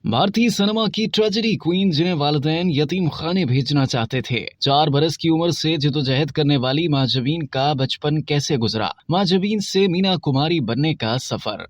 भारतीय सिनेमा की tragedy queen जिन्हें वालिदैन यतीम खाने भेजना चाहते थे। 4 बरस की उम्र से जिदोजहद करने वाली माजबीन का बचपन कैसे गुजरा, माजबीन से मीना कुमारी बनने का सफर।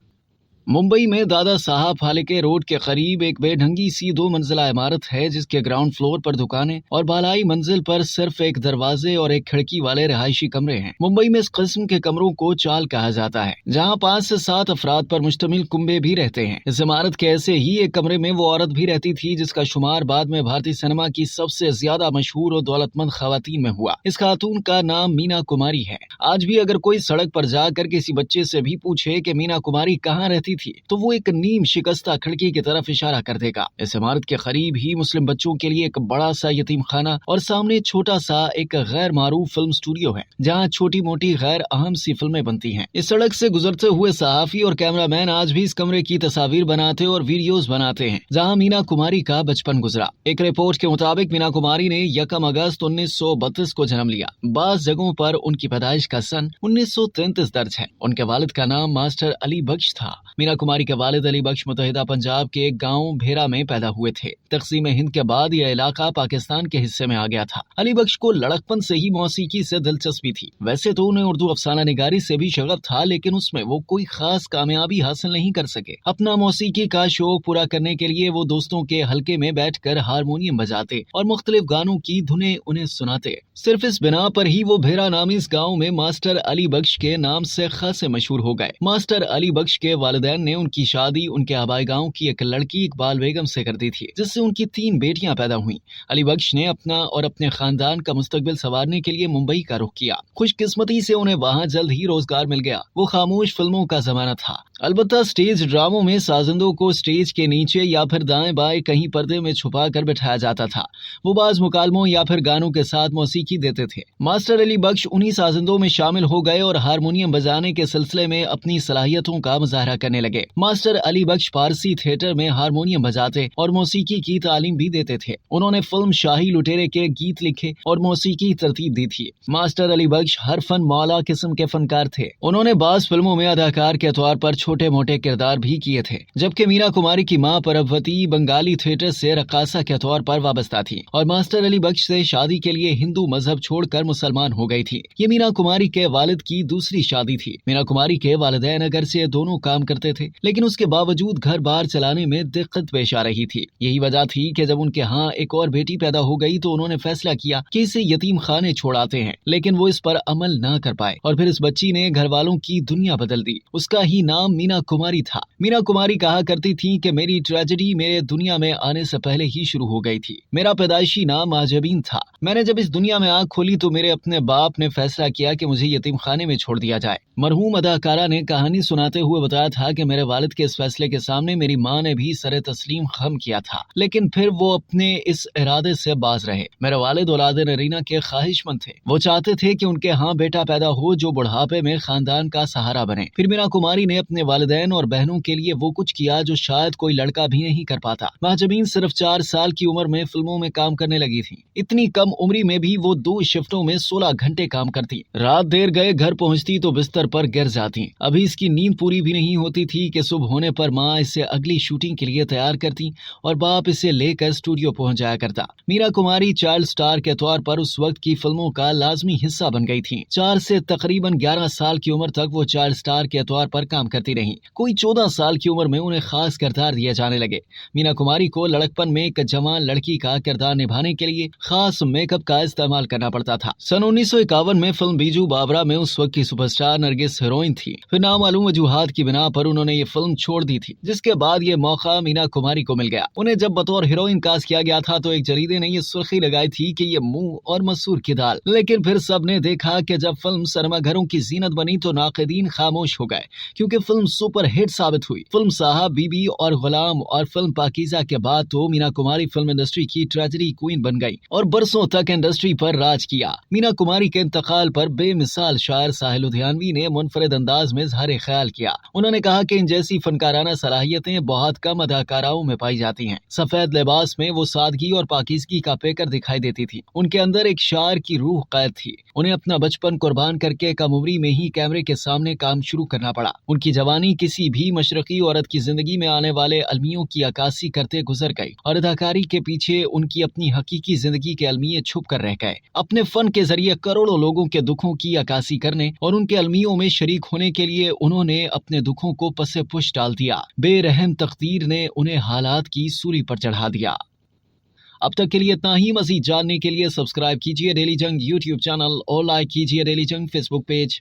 मुंबई में दादा साहब फाल्के रोड के करीब एक बेढंगी सी 2 मंजिला इमारत है जिसके ग्राउंड फ्लोर पर दुकानें और बालाई मंजिल पर सिर्फ एक दरवाजे और एक खिड़की वाले रहायशी कमरे हैं। मुंबई में इस किस्म के कमरों को चाल कहा जाता है, जहां 5 से 7 अफराद पर मुश्तमिल कुंबे भी रहते हैं। इस इमारत के ऐसे ही एक कमरे में वो औरत भी रहती थी जिसका शुमार बाद में भारतीय सिनेमा की सबसे ज्यादा मशहूर और दौलतमंद खवातीन में हुआ। इस खातून का नाम मीना कुमारी है। आज भी अगर कोई सड़क पर जाकर किसी बच्चे से भी पूछे कि मीना कुमारी कहाँ रहती थी तो वो एक नीम शिकस्ता खिड़की की तरफ इशारा कर देगा। इस इमारत के करीब ही मुस्लिम बच्चों के लिए एक बड़ा सा यतीम खाना और सामने छोटा सा एक गैर मारूफ फिल्म स्टूडियो है जहाँ छोटी मोटी गैर अहम सी फिल्में बनती हैं। इस सड़क से गुजरते हुए सहाफी और कैमरामैन आज भी इस कमरे की तस्वीर बनाते और वीडियोस बनाते हैं जहाँ मीना कुमारी का बचपन गुजरा। एक रिपोर्ट के मुताबिक मीना कुमारी ने 1 अगस्त 1932 को जन्म लिया। बाज़ जगहों पर उनकी पैदाइश का सन 1933 दर्ज है। उनके वालिद का नाम मास्टर अली बख्श था। मीना कुमारी के वालिद अली बख्श मुत्तहिदा पंजाब के एक गांव भेरा में पैदा हुए थे। तक़सीम हिंद के बाद यह इलाका पाकिस्तान के हिस्से में आ गया था। अली बख्श को लड़कपन से ही मौसीकी से दिलचस्पी थी। वैसे तो उन्हें उर्दू अफसाना निगारी से भी शगफ था, लेकिन उसमें वो कोई खास कामयाबी हासिल नहीं कर सके। अपना मौसीकी का शौक पूरा करने के लिए वो दोस्तों के हल्के में बैठकर हारमोनियम बजाते और मुख्तलिफ गानों की धुनें उन्हें सुनाते। सिर्फ इस बिना पर ही वो भेरा नामी इस गाँव में मास्टर अली बख्श के नाम से खासे मशहूर हो गए। मास्टर अली बख्श के वालिदैन ने उनकी शादी उनके आबाई गांव की एक लड़की इकबाल बेगम से कर दी थी, जिससे उनकी 3 बेटियां पैदा हुईं। अली बख्श ने अपना और अपने खानदान का मुस्तकबिल संवारने के लिए मुंबई का रुख किया। खुशकिस्मती से उन्हें वहां जल्द ही रोजगार मिल गया। वो खामोश फिल्मों का जमाना था। अलबत्ता स्टेज ड्रामों में साजिंदों को स्टेज के नीचे या फिर दाएं बाएं कहीं पर्दे में छुपा कर बिठाया जाता था। वो बाज मुकालमों या फिर गानों के साथ मौसीकी देते थे। मास्टर अली बख्श उन्हीं साजिंदों में शामिल हो गए और हारमोनियम बजाने के सिलसिले में अपनी सलाहियतों का मुजाहरा करने लगे। मास्टर अली बख्श फारसी थिएटर में हारमोनियम बजाते और मौसीकी की तालीम भी देते थे। उन्होंने फिल्म शाही लुटेरे के गीत लिखे और मौसीकी तरतीब दी थी। मास्टर अली बख्श हर फन मौला किस्म के फनकार थे। उन्होंने बाज फिल्मों में अदाकार के तौर पर छोटे मोटे किरदार भी किए थे, जबकि मीना कुमारी की मां परबवती बंगाली थिएटर से रक्कासा के तौर पर वाबस्ता थी और मास्टर अली बख्श से शादी के लिए हिंदू मजहब छोड़कर मुसलमान हो गई थी। ये मीना कुमारी के वालिद की दूसरी शादी थी। मीना कुमारी के वालिदैन अगर से दोनों काम करते थे, लेकिन उसके बावजूद घर बार चलाने में दिक्कत पेश आ रही थी। यही वजह थी कि जब उनके यहाँ एक और बेटी पैदा हो गई तो उन्होंने फैसला किया कि इसे यतीम खाने छोड़ाते हैं, लेकिन वो इस पर अमल न कर पाए और फिर इस बच्ची ने घर वालों की दुनिया बदल दी। उसका ही नाम मीना कुमारी था। मीना कुमारी कहा करती थी कि मेरी ट्रेजेडी मेरे दुनिया में आने से पहले ही शुरू हो गई थी। मेरा पैदाइशी नाम माजबीन था। मैंने जब इस दुनिया में आंख खोली तो मेरे अपने बाप ने फैसला किया कि मुझे यतीम खाने में छोड़ दिया जाए। मरहूम अदाकारा ने कहानी सुनाते हुए बताया था कि मेरे वालिद के इस फैसले के सामने मेरी माँ ने भी सरे तस्लीम खम किया था, लेकिन फिर वो अपने इस इरादे से बाज रहे। मेरे वालिद औलादे नरीना के ख्वाहिशमंद थे। वो चाहते थे कि उनके यहाँ बेटा पैदा हो जो बुढ़ापे में खानदान का सहारा बने। फिर मीना कुमारी ने अपने वालिदैन और बहनों के लिए वो कुछ किया जो शायद कोई लड़का भी नहीं कर पाता। महजबीन सिर्फ 4 साल की उम्र में फिल्मों में काम करने लगी थी। इतनी कम उम्री में भी वो 2 शिफ्टों में 16 घंटे काम करती। रात देर गए घर पहुंचती तो बिस्तर पर गिर जाती। अभी इसकी नींद पूरी भी नहीं होती थी कि सुबह होने पर माँ इसे अगली शूटिंग के लिए तैयार करती और बाप इसे लेकर स्टूडियो पहुंच जाया करता। मीना कुमारी चाइल्ड स्टार के तौर पर उस वक्त की फिल्मों का लाजमी हिस्सा बन गई थी। 4 से तकरीबन 11 साल की उम्र तक वो चाइल्ड स्टार के तौर पर काम करती रही। कोई 14 साल की उम्र में उन्हें खास किरदार दिए जाने लगे। मीना कुमारी को लड़कपन में एक जवान लड़की का किरदार निभाने के लिए खास मेकअप का इस्तेमाल करना पड़ता था। सन 1951 में फिल्म बीजू बाबरा में उस वक्त की सुपरस्टार नरगिस हीरोइन थी। फिर नामालूम वजूहात की बिना पर उन्होंने ये फिल्म छोड़ दी थी, जिसके बाद ये मौका मीना कुमारी को मिल गया। उन्हें जब बतौर हीरोइन कास्ट किया गया था तो एक जरीदे ने ये सुर्खी लगाई थी कि ये मुंह और मसूर की दाल। लेकिन फिर सबने देखा कि जब फिल्म सिनेमाघरों की जीनत बनी तो नाक़िदीन खामोश हो गए, क्योंकि फिल्म सुपर हिट साबित हुई। फिल्म साहब, बीबी और गुलाम और फिल्म पाकीज़ा के बाद तो मीना कुमारी फिल्म इंडस्ट्री की ट्रेजेडी क्वीन बन गई और बरसों तक इंडस्ट्री पर राज किया। मीना कुमारी के इंतकाल पर बेमिसाल शायर साहिल लुधियानवी ने मुनफरिद अंदाज में इज़हार ख्याल किया। उन्होंने कहा हालांकि इन जैसी फनकाराना सलाहियतें बहुत कम अदाकाराओं में पाई जाती हैं। सफेद लिबास में वो सादगी और पाकीज़गी का पेकर दिखाई देती थी। उनके अंदर एक शायर की रूह कैद थी। उन्हें अपना बचपन कुर्बान करके कम उम्री में ही कैमरे के सामने काम शुरू करना पड़ा। उनकी जवानी किसी भी मशरकी औरत की जिंदगी में आने वाले अलमियों की अक्कासी करते गुजर गई और अदाकारी के पीछे उनकी अपनी हकीकी जिंदगी के अलमिये छुप कर रह गए। अपने फन के जरिए करोड़ों लोगों के दुखों की अक्कासी करने और उनके अलमियों में शरीक होने के लिए उन्होंने अपने दुखों को पसे पुश डाल दिया। बेरहम तकदीर ने उन्हें हालात की सूली पर चढ़ा दिया। अब तक के लिए इतना ही। मज़ीद जानने के लिए सब्सक्राइब कीजिए डेली जंग यूट्यूब चैनल और लाइक कीजिए डेली जंग फेसबुक पेज।